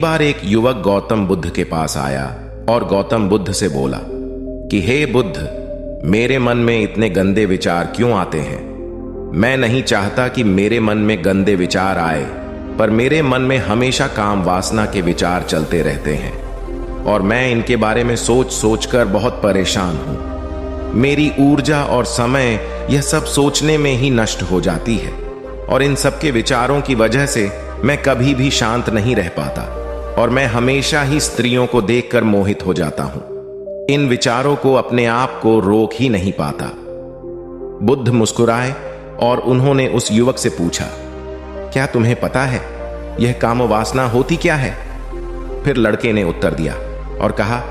बार एक युवक गौतम बुद्ध के पास आया और गौतम बुद्ध से बोला कि हे बुद्ध, मेरे मन में इतने गंदे विचार क्यों आते हैं। मैं नहीं चाहता कि मेरे मन में गंदे विचार आए, पर मेरे मन में हमेशा काम वासना के विचार चलते रहते हैं और मैं इनके बारे में सोच सोचकर बहुत परेशान हूं। मेरी ऊर्जा और समय यह सब सोचने में ही नष्ट हो जाती है और इन सब के विचारों की वजह से मैं कभी भी शांत नहीं रह पाता और मैं हमेशा ही स्त्रियों को देखकर मोहित हो जाता हूं। इन विचारों को अपने आप को रोक ही नहीं पाता। बुद्ध मुस्कुराए और उन्होंने उस युवक से पूछा, क्या तुम्हें पता है यह काम वासना होती क्या है? फिर लड़के ने उत्तर दिया और कहा,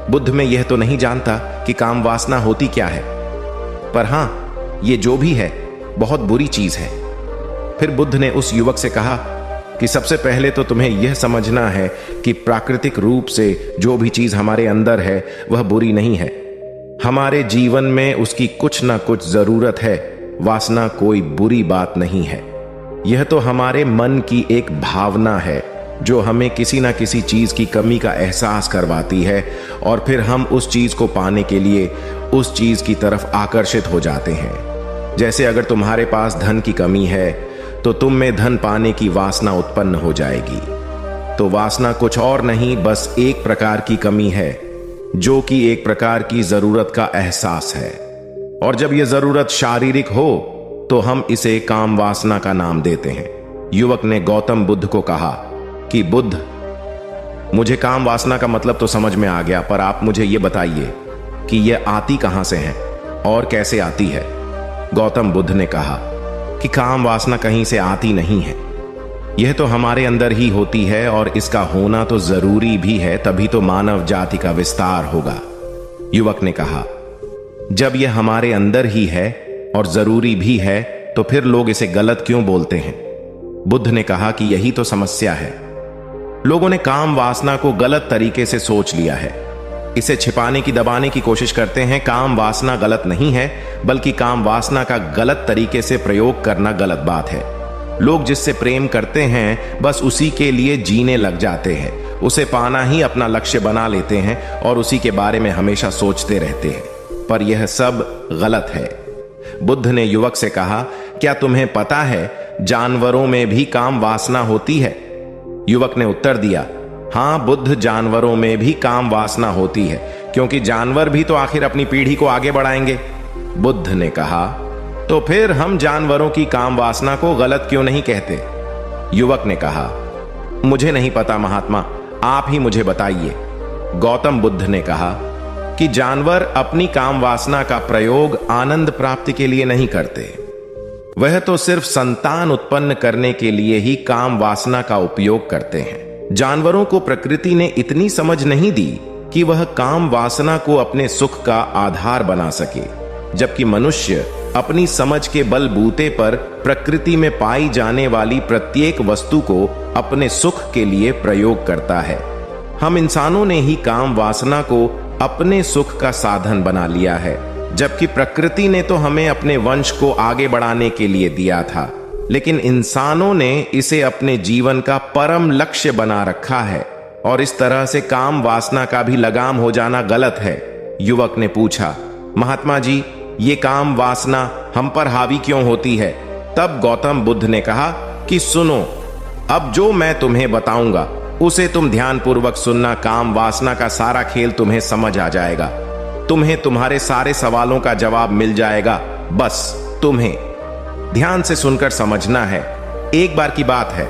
बुद्ध, मैं यह तो नहीं जानता कि काम वासना होती क्या है, पर हां, ये जो भी है बहुत बुरी चीज है। फिर बुद्ध ने उस युवक से कहा कि सबसे पहले तो तुम्हें यह समझना है कि प्राकृतिक रूप से जो भी चीज हमारे अंदर है वह बुरी नहीं है। हमारे जीवन में उसकी कुछ ना कुछ जरूरत है। वासना कोई बुरी बात नहीं है। यह तो हमारे मन की एक भावना है जो हमें किसी ना किसी चीज की कमी का एहसास करवाती है और फिर हम उस चीज को पाने के लिए उस चीज की तरफ आकर्षित हो जाते हैं। जैसे अगर तुम्हारे पास धन की कमी है तो तुम में धन पाने की वासना उत्पन्न हो जाएगी। तो वासना कुछ और नहीं, बस एक प्रकार की कमी है जो कि एक प्रकार की जरूरत का एहसास है। और जब यह जरूरत शारीरिक हो तो हम इसे काम वासना का नाम देते हैं। युवक ने गौतम बुद्ध को कहा कि बुद्ध, मुझे काम वासना का मतलब तो समझ में आ गया, पर आप मुझे यह बताइए कि यह आती कहां से है और कैसे आती है। गौतम बुद्ध ने कहा कि काम वासना कहीं से आती नहीं है, यह तो हमारे अंदर ही होती है और इसका होना तो जरूरी भी है, तभी तो मानव जाति का विस्तार होगा। युवक ने कहा, जब यह हमारे अंदर ही है और जरूरी भी है तो फिर लोग इसे गलत क्यों बोलते हैं? बुद्ध ने कहा कि यही तो समस्या है। लोगों ने काम वासना को गलत तरीके से सोच लिया है। इसे छिपाने की, दबाने की कोशिश करते हैं। काम वासना गलत नहीं है, बल्कि काम वासना का गलत तरीके से प्रयोग करना गलत बात है। लोग जिससे प्रेम करते हैं बस उसी के लिए जीने लग जाते हैं, उसे पाना ही अपना लक्ष्य बना लेते हैं और उसी के बारे में हमेशा सोचते रहते हैं, पर यह सब गलत है। बुद्ध ने युवक से कहा, क्या तुम्हें पता है जानवरों में भी काम वासना होती है? युवक ने उत्तर दिया, हां बुद्ध, जानवरों में भी काम वासना होती है, क्योंकि जानवर भी तो आखिर अपनी पीढ़ी को आगे बढ़ाएंगे। बुद्ध ने कहा, तो फिर हम जानवरों की काम वासना को गलत क्यों नहीं कहते? युवक ने कहा, मुझे नहीं पता महात्मा, आप ही मुझे बताइए। गौतम बुद्ध ने कहा कि जानवर अपनी काम वासना का प्रयोग आनंद प्राप्ति के लिए नहीं करते, वह तो सिर्फ संतान उत्पन्न करने के लिए ही काम वासना का उपयोग करते हैं। जानवरों को प्रकृति ने इतनी समझ नहीं दी कि वह काम वासना को अपने सुख का आधार बना सके, जबकि मनुष्य अपनी समझ के बलबूते पर प्रकृति में पाई जाने वाली प्रत्येक वस्तु को अपने सुख के लिए प्रयोग करता है। हम इंसानों ने ही काम वासना को अपने सुख का साधन बना लिया है, जबकि प्रकृति ने तो हमें अपने वंश को आगे बढ़ाने के लिए दिया था, लेकिन इंसानों ने इसे अपने जीवन का परम लक्ष्य बना रखा है और इस तरह से काम वासना का भी लगाम हो जाना गलत है। युवक ने पूछा, महात्मा जी, ये काम वासना हम पर हावी क्यों होती है? तब गौतम बुद्ध ने कहा कि सुनो, अब जो मैं तुम्हें बताऊंगा उसे तुम ध्यानपूर्वक सुनना। काम वासना का सारा खेल तुम्हें समझ आ जाएगा, तुम्हें तुम्हारे सारे सवालों का जवाब मिल जाएगा। बस तुम्हें ध्यान से सुनकर समझना है। एक बार की बात है,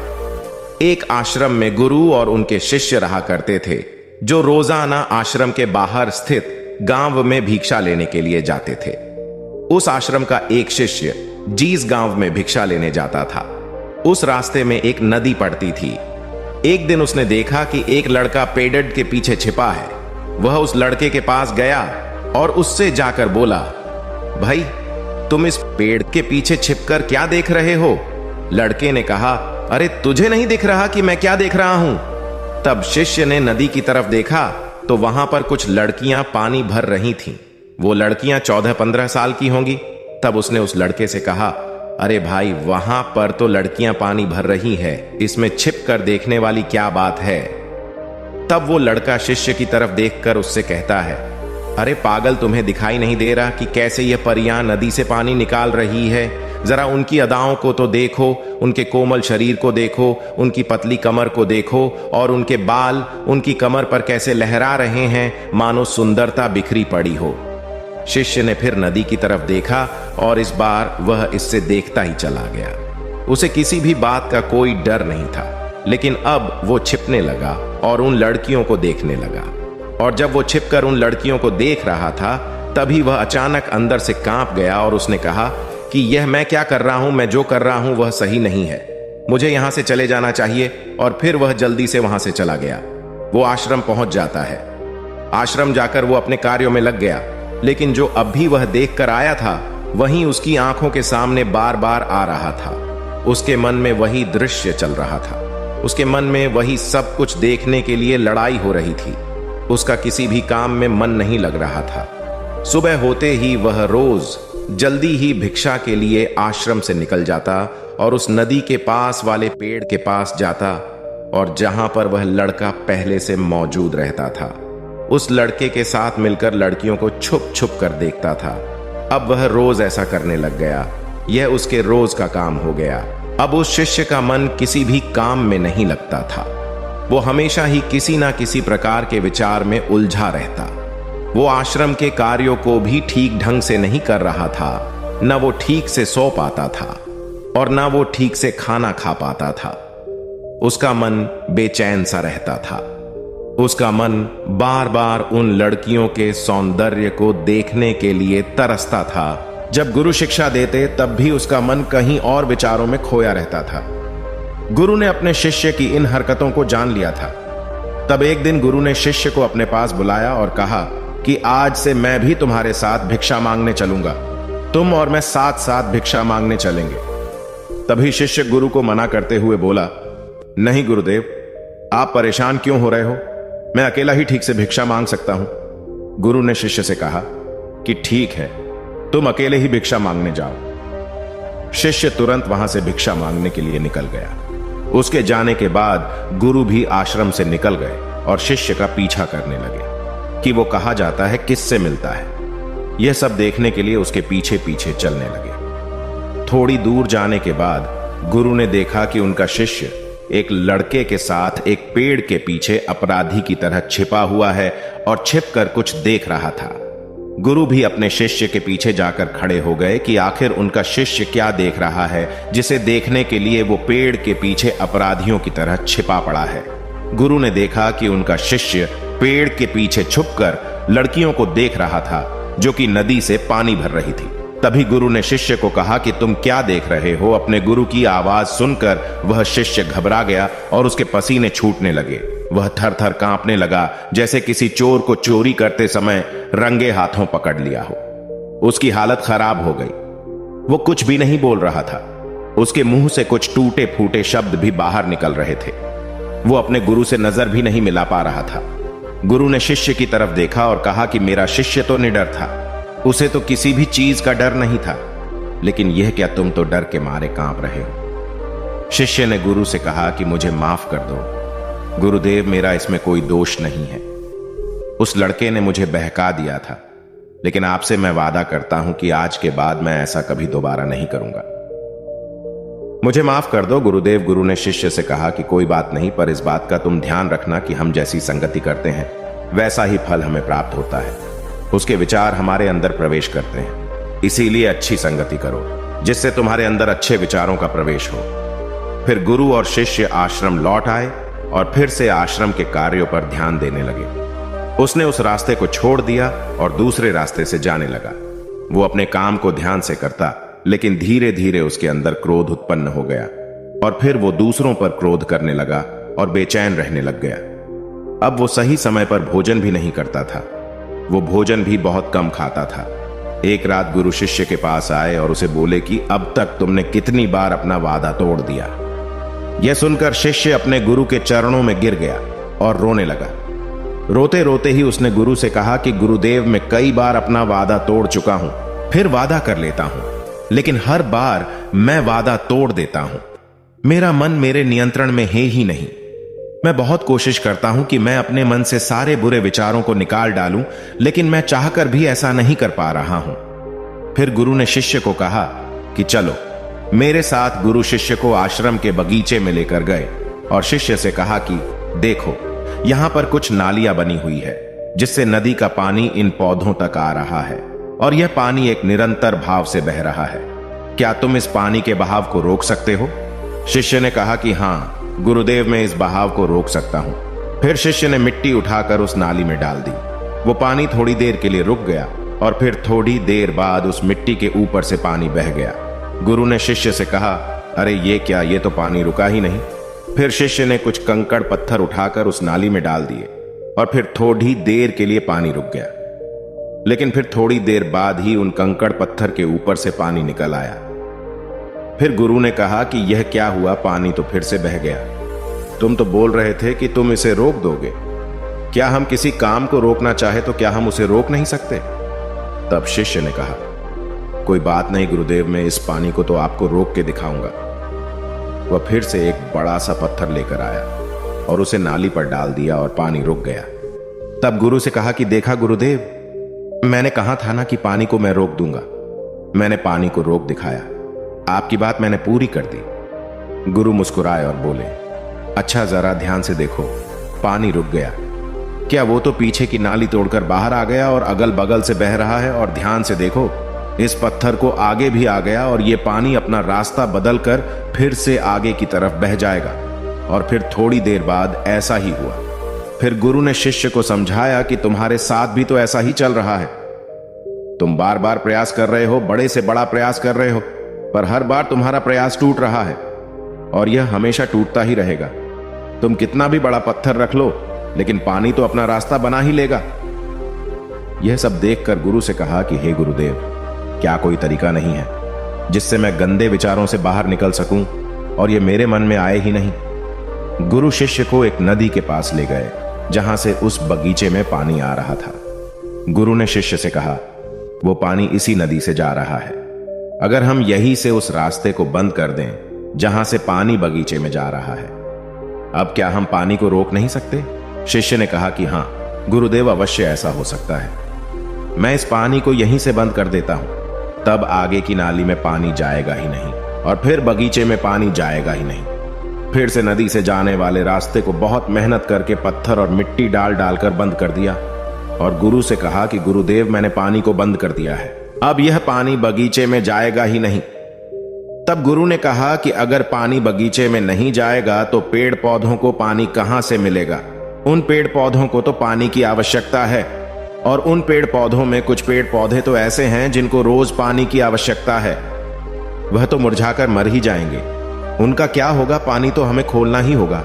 एक आश्रम में गुरु और उनके शिष्य रहा करते थे, जो रोजाना आश्रम के बाहर स्थित गांव में भिक्षा लेने के लिए जाते थे। उस आश्रम का एक शिष्य जिस गांव में भिक्षा लेने जाता था, उस रास्ते में एक नदी पड़ती थी। एक दिन उसने देखा कि एक लड़का पेड़ के पीछे छिपा है। वह उस लड़के के पास गया और उससे जाकर बोला, भाई, तुम इस पेड़ के पीछे छिपकर क्या देख रहे हो? लड़के ने कहा, अरे तुझे नहीं दिख रहा कि मैं क्या देख रहा हूं? तब शिष्य ने नदी की तरफ देखा तो वहां पर कुछ लड़कियां पानी भर रही थीं। वो लड़कियां 14-15 साल की होंगी। तब उसने उस लड़के से कहा, अरे भाई, वहां पर तो लड़कियां पानी भर रही है, इसमें छिप कर देखने वाली क्या बात है? तब वो लड़का शिष्य की तरफ देखकर उससे कहता है, अरे पागल, तुम्हें दिखाई नहीं दे रहा कि कैसे ये परियां नदी से पानी निकाल रही है? जरा उनकी अदाओं को तो देखो, उनके कोमल शरीर को देखो, उनकी पतली कमर को देखो, और उनके बाल उनकी कमर पर कैसे लहरा रहे हैं, मानो सुंदरता बिखरी पड़ी हो। शिष्य ने फिर नदी की तरफ देखा और इस बार वह इससे देखता ही चला गया। उसे किसी भी बात का कोई डर नहीं था, लेकिन अब वो छिपने लगा और उन लड़कियों को देखने लगा। और जब वो छिपकर उन लड़कियों को देख रहा था, तभी वह अचानक अंदर से कांप गया और उसने कहा कि यह मैं क्या कर रहा हूं, मैं जो कर रहा हूं वह सही नहीं है, मुझे यहां से चले जाना चाहिए। और फिर वह जल्दी से वहां से चला गया। वो आश्रम पहुंच जाता है। आश्रम जाकर वो अपने कार्यों में लग गया, लेकिन जो अब भी वह देख कर आया था वहीं उसकी आंखों के सामने बार बार आ रहा था। उसके मन में वही दृश्य चल रहा था, उसके मन में वही सब कुछ देखने के लिए लड़ाई हो रही थी। उसका किसी भी काम में मन नहीं लग रहा था। सुबह होते ही वह रोज जल्दी ही भिक्षा के लिए आश्रम से निकल जाता और उस नदी के पास वाले पेड़ के पास जाता, और जहां पर वह लड़का पहले से मौजूद रहता था, उस लड़के के साथ मिलकर लड़कियों को छुप छुप कर देखता था। अब वह रोज ऐसा करने लग गया। यह उसके रोज का काम हो गया। अब उस शिष्य का मन किसी भी काम में नहीं लगता था। वो हमेशा ही किसी ना किसी प्रकार के विचार में उलझा रहता। वो आश्रम के कार्यों को भी ठीक ढंग से नहीं कर रहा था। न वो ठीक से सो पाता था और न वो ठीक से खाना खा पाता था। उसका मन बेचैन सा रहता था। उसका मन बार बार उन लड़कियों के सौंदर्य को देखने के लिए तरसता था। जब गुरु शिक्षा देते तब भी उसका मन कहीं और विचारों में खोया रहता था। गुरु ने अपने शिष्य की इन हरकतों को जान लिया था। तब एक दिन गुरु ने शिष्य को अपने पास बुलाया और कहा कि आज से मैं भी तुम्हारे साथ भिक्षा मांगने चलूंगा। तुम और मैं साथ साथ भिक्षा मांगने चलेंगे। तभी शिष्य गुरु को मना करते हुए बोला, नहीं गुरुदेव, आप परेशान क्यों हो रहे हो? मैं अकेला ही ठीक से भिक्षा मांग सकता हूं। गुरु ने शिष्य से कहा कि ठीक है, तुम अकेले ही भिक्षा मांगने जाओ। शिष्य तुरंत वहां से भिक्षा मांगने के लिए निकल गया। उसके जाने के बाद गुरु भी आश्रम से निकल गए और शिष्य का पीछा करने लगे कि वो कहा जाता है, किससे मिलता है। यह सब देखने के लिए उसके पीछे पीछे चलने लगे। थोड़ी दूर जाने के बाद गुरु ने देखा कि उनका शिष्य एक लड़के के साथ एक पेड़ के पीछे अपराधी की तरह छिपा हुआ है और छिपकर कुछ देख रहा था। गुरु भी अपने शिष्य के पीछे जाकर खड़े हो गए कि आखिर उनका शिष्य क्या देख रहा है, जिसे देखने के लिए वो पेड़ के पीछे अपराधियों की तरह छिपा पड़ा है। गुरु ने देखा कि उनका शिष्य पेड़ के पीछे छुपकर लड़कियों को देख रहा था, जो कि नदी से पानी भर रही थी। तभी गुरु ने शिष्य को कहा कि तुम क्या देख रहे हो? अपने गुरु की आवाज सुनकर वह शिष्य घबरा गया और उसके पसीने छूटने लगे। वह थर थर कांपने लगा, जैसे किसी चोर को चोरी करते समय रंगे हाथों पकड़ लिया हो। उसकी हालत खराब हो गई। वो कुछ भी नहीं बोल रहा था। उसके मुंह से कुछ टूटे फूटे शब्द भी बाहर निकल रहे थे। वो अपने गुरु से नजर भी नहीं मिला पा रहा था। गुरु ने शिष्य की तरफ देखा और कहा कि मेरा शिष्य तो निडर था, उसे तो किसी भी चीज का डर नहीं था, लेकिन यह क्या तुम तो डर के मारे कांप रहे हो। शिष्य ने गुरु से कहा कि मुझे माफ कर दो गुरुदेव, मेरा इसमें कोई दोष नहीं है। उस लड़के ने मुझे बहका दिया था, लेकिन आपसे मैं वादा करता हूं कि आज के बाद मैं ऐसा कभी दोबारा नहीं करूंगा। मुझे माफ कर दो गुरुदेव। गुरु ने शिष्य से कहा कि कोई बात नहीं, पर इस बात का तुम ध्यान रखना कि हम जैसी संगति करते हैं वैसा ही फल हमें प्राप्त होता है। उसके विचार हमारे अंदर प्रवेश करते हैं, इसीलिए अच्छी संगति करो जिससे तुम्हारे अंदर अच्छे विचारों का प्रवेश हो। फिर गुरु और शिष्य आश्रम लौट आए और फिर से आश्रम के कार्यों पर ध्यान देने लगे। उसने उस रास्ते को छोड़ दिया और दूसरे रास्ते से जाने लगा। वो अपने काम को ध्यान से करता, लेकिन धीरे धीरे उसके अंदर क्रोध उत्पन्न हो गया और फिर वो दूसरों पर क्रोध करने लगा और बेचैन रहने लग गया। अब वो सही समय पर भोजन भी नहीं करता था। वो भोजन भी बहुत कम खाता था। एक रात गुरु शिष्य के पास आए और उसे बोले कि अब तक तुमने कितनी बार अपना वादा तोड़ दिया। यह सुनकर शिष्य अपने गुरु के चरणों में गिर गया और रोने लगा। रोते रोते ही उसने गुरु से कहा कि गुरुदेव, मैं कई बार अपना वादा तोड़ चुका हूं, फिर वादा कर लेता हूं, लेकिन हर बार मैं वादा तोड़ देता हूं। मेरा मन मेरे नियंत्रण में है ही नहीं। मैं बहुत कोशिश करता हूं कि मैं अपने मन से सारे बुरे विचारों को निकाल डालूं, लेकिन मैं चाहकर भी ऐसा नहीं कर पा रहा हूं। फिर गुरु ने शिष्य को कहा कि चलो मेरे साथ। गुरु शिष्य को आश्रम के बगीचे में लेकर गए और शिष्य से कहा कि देखो, यहां पर कुछ नालियां बनी हुई है जिससे नदी का पानी इन पौधों तक आ रहा है और यह पानी एक निरंतर भाव से बह रहा है। क्या तुम इस पानी के बहाव को रोक सकते हो? शिष्य ने कहा कि हां गुरुदेव, मैं इस बहाव को रोक सकता हूं। फिर शिष्य ने मिट्टी उठाकर उस नाली में डाल दी। वो पानी थोड़ी देर के लिए रुक गया और फिर थोड़ी देर बाद उस मिट्टी के ऊपर से पानी बह गया। गुरु ने शिष्य से कहा, अरे ये क्या, ये तो पानी रुका ही नहीं। फिर शिष्य ने कुछ कंकड़ पत्थर उठाकर उस नाली में डाल दिए और फिर थोड़ी देर के लिए पानी रुक गया, लेकिन फिर थोड़ी देर बाद ही उन कंकड़ पत्थर के ऊपर से पानी निकल आया। फिर गुरु ने कहा कि यह क्या हुआ, पानी तो फिर से बह गया। तुम तो बोल रहे थे कि तुम इसे रोक दोगे। क्या हम किसी काम को रोकना चाहे तो क्या हम उसे रोक नहीं सकते? तब शिष्य ने कहा, कोई बात नहीं गुरुदेव, मैं इस पानी को तो आपको रोक के दिखाऊंगा। वह फिर से एक बड़ा सा पत्थर लेकर आया और उसे नाली पर डाल दिया और पानी रुक गया। तब गुरु से कहा कि देखा गुरुदेव, मैंने कहा था ना कि पानी को मैं रोक दूंगा। मैंने पानी को रोक दिखाया, आपकी बात मैंने पूरी कर दी। गुरु मुस्कुराए और बोले, अच्छा जरा ध्यान से देखो, पानी रुक गया। क्या वो तो पीछे की नाली तोड़कर बाहर आ गया और अगल बगल से बह रहा है, और ध्यान से देखो इस पत्थर को आगे भी आ गया और ये पानी अपना रास्ता बदलकर फिर से आगे की तरफ बह जाएगा। और फिर थोड़ी देर बाद ऐसा ही हुआ। फिर गुरु ने शिष्य को समझाया कि तुम्हारे साथ भी तो ऐसा ही चल रहा है। तुम बार बार प्रयास कर रहे हो, बड़े से बड़ा प्रयास कर रहे हो, पर हर बार तुम्हारा प्रयास टूट रहा है और यह हमेशा टूटता ही रहेगा। तुम कितना भी बड़ा पत्थर रख लो, लेकिन पानी तो अपना रास्ता बना ही लेगा। यह सब देखकर गुरु से कहा कि हे गुरुदेव, क्या कोई तरीका नहीं है जिससे मैं गंदे विचारों से बाहर निकल सकूं और ये मेरे मन में आए ही नहीं? गुरु शिष्य को एक नदी के पास ले गए जहां से उस बगीचे में पानी आ रहा था। गुरु ने शिष्य से कहा, वो पानी इसी नदी से जा रहा है। अगर हम यहीं से उस रास्ते को बंद कर दें जहां से पानी बगीचे में जा रहा है, अब क्या हम पानी को रोक नहीं सकते? शिष्य ने कहा कि हां गुरुदेव, अवश्य ऐसा हो सकता है। मैं इस पानी को यहीं से बंद कर देता हूं, तब आगे की नाली में पानी जाएगा ही नहीं और फिर बगीचे में पानी जाएगा ही नहीं। फिर से नदी से जाने वाले रास्ते को बहुत मेहनत करके पत्थर और मिट्टी डाल डालकर बंद कर दिया और गुरु से कहा कि गुरुदेव, मैंने पानी को बंद कर दिया है, अब यह पानी बगीचे में जाएगा ही नहीं। तब गुरु ने कहा कि अगर पानी बगीचे में नहीं जाएगा तो पेड़ पौधों को पानी कहां से मिलेगा? उन पेड़ पौधों को तो पानी की आवश्यकता है और उन पेड़ पौधों में कुछ पेड़ पौधे तो ऐसे हैं जिनको रोज पानी की आवश्यकता है। वह तो मुरझाकर मर ही जाएंगे, उनका क्या होगा? पानी तो हमें खोलना ही होगा।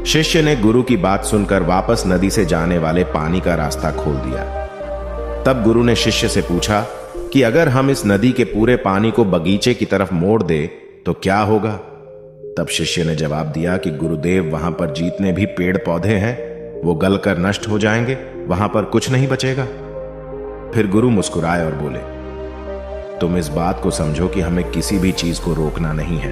शिष्य ने गुरु की बात सुनकर वापस नदी से जाने वाले पानी का रास्ता खोल दिया। तब गुरु ने शिष्य से पूछा कि अगर हम इस नदी के पूरे पानी को बगीचे की तरफ मोड़ दे तो क्या होगा? तब शिष्य ने जवाब दिया कि गुरुदेव, वहां पर जितने भी पेड़ पौधे हैं वो गलकर नष्ट हो जाएंगे, वहां पर कुछ नहीं बचेगा। फिर गुरु मुस्कुराए और बोले, तुम इस बात को समझो कि हमें किसी भी चीज को रोकना नहीं है,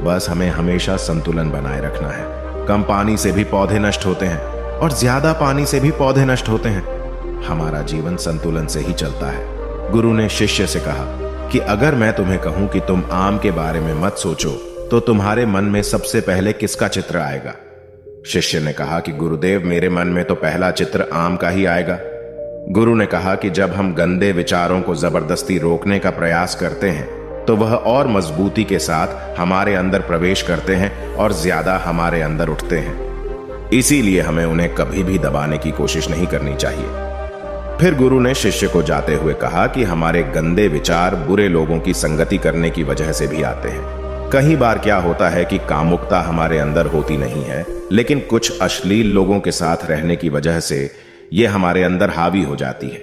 बस हमें हमेशा संतुलन बनाए रखना है। कम पानी से भी पौधे नष्ट होते हैं और ज्यादा पानी से भी पौधे नष्ट होते हैं। हमारा जीवन संतुलन से ही चलता है। गुरु ने शिष्य से कहा कि अगर मैं तुम्हें कहूं कि तुम आम के बारे में मत सोचो तो तुम्हारे मन में सबसे पहले किसका चित्र आएगा? शिष्य ने कहा कि गुरुदेव, मेरे मन में तो पहला चित्र आम का ही आएगा। गुरु ने कहा कि जब हम गंदे विचारों को जबरदस्ती रोकने का प्रयास करते हैं तो वह और मजबूती के साथ हमारे अंदर प्रवेश करते हैं और ज्यादा हमारे अंदर उठते हैं। इसीलिए हमें उन्हें कभी भी दबाने की कोशिश नहीं करनी चाहिए। फिर गुरु ने शिष्य को जाते हुए कहा कि हमारे गंदे विचार बुरे लोगों की संगति करने की वजह से भी आते हैं। कई बार क्या होता है कि कामुकता हमारे अंदर होती नहीं है, लेकिन कुछ अश्लील लोगों के साथ रहने की वजह से यह हमारे अंदर हावी हो जाती है।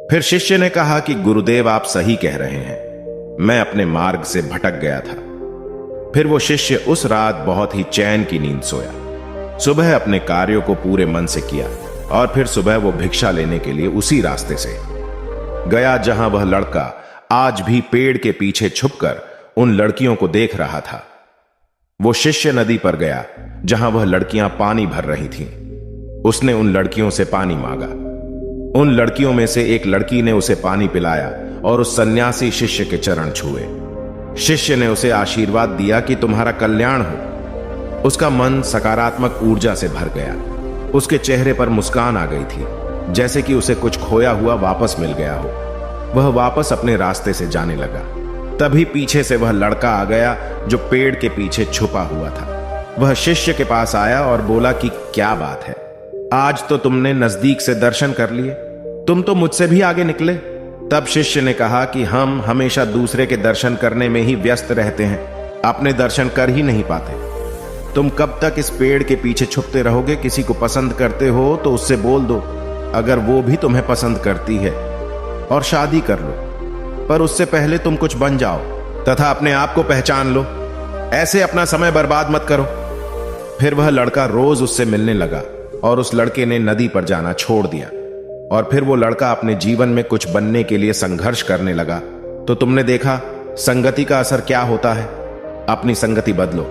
फिर शिष्य ने कहा कि गुरुदेव, आप सही कह रहे हैं, मैं अपने मार्ग से भटक गया था। फिर वो शिष्य उस रात बहुत ही चैन की नींद सोया। सुबह अपने कार्यों को पूरे मन से किया और फिर सुबह वो भिक्षा लेने के लिए उसी रास्ते से गया जहां वह लड़का आज भी पेड़ के पीछे छुपकर उन लड़कियों को देख रहा था। वो शिष्य नदी पर गया जहां वह लड़कियां पानी भर रही थीं। उसने उन लड़कियों से पानी मांगा। उन लड़कियों में से एक लड़की ने उसे पानी पिलाया और उस सन्यासी शिष्य के चरण छुए। शिष्य ने उसे आशीर्वाद दिया कि तुम्हारा कल्याण हो। उसका मन सकारात्मक ऊर्जा से भर गया। उसके चेहरे पर मुस्कान आ गई थी, जैसे कि उसे कुछ खोया हुआ वापस मिल गया हो। वह वापस अपने रास्ते से जाने लगा। तभी पीछे से वह लड़का आ गया जो पेड़ के पीछे छुपा हुआ था। वह शिष्य के पास आया और बोला कि क्या बात है, आज तो तुमने नजदीक से दर्शन कर लिए, तुम तो मुझसे भी आगे निकले। तब शिष्य ने कहा कि हम हमेशा दूसरे के दर्शन करने में ही व्यस्त रहते हैं, अपने दर्शन कर ही नहीं पाते। तुम कब तक इस पेड़ के पीछे छुपते रहोगे? किसी को पसंद करते हो तो उससे बोल दो, अगर वो भी तुम्हें पसंद करती है, और शादी कर लो। पर उससे पहले तुम कुछ बन जाओ तथा अपने आप को पहचान लो। ऐसे अपना समय बर्बाद मत करो। फिर वह लड़का रोज उससे मिलने लगा और उस लड़के ने नदी पर जाना छोड़ दिया। और फिर वो लड़का अपने जीवन में कुछ बनने के लिए संघर्ष करने लगा। तो तुमने देखा संगति का असर क्या होता है। अपनी संगति बदलो,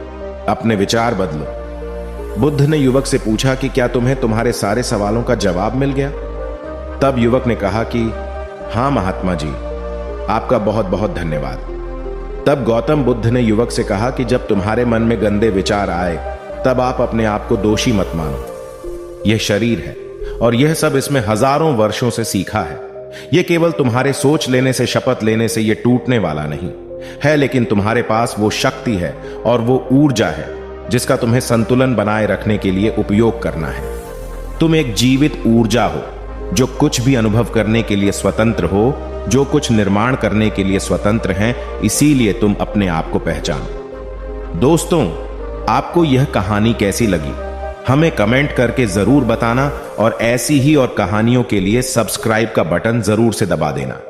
अपने विचार बदलो। बुद्ध ने युवक से पूछा कि क्या तुम्हें तुम्हारे सारे सवालों का जवाब मिल गया? तब युवक ने कहा कि हाँ महात्मा जी, आपका बहुत बहुत धन्यवाद। तब गौतम बुद्ध ने युवक से कहा कि जब तुम्हारे मन में गंदे विचार आए तब आप अपने आप को दोषी मत मानो। यह शरीर है और यह सब इसमें हजारों वर्षों से सीखा है। यह केवल तुम्हारे सोच लेने से, शपथ लेने से यह टूटने वाला नहीं है, लेकिन तुम्हारे पास वो शक्ति है और वो ऊर्जा है जिसका तुम्हें संतुलन बनाए रखने के लिए उपयोग करना है। तुम एक जीवित ऊर्जा हो जो कुछ भी अनुभव करने के लिए स्वतंत्र हो, जो कुछ निर्माण करने के लिए स्वतंत्र हैं। इसीलिए तुम अपने आप को पहचानो। दोस्तों, आपको यह कहानी कैसी लगी हमें कमेंट करके जरूर बताना, और ऐसी ही और कहानियों के लिए सब्सक्राइब का बटन जरूर से दबा देना।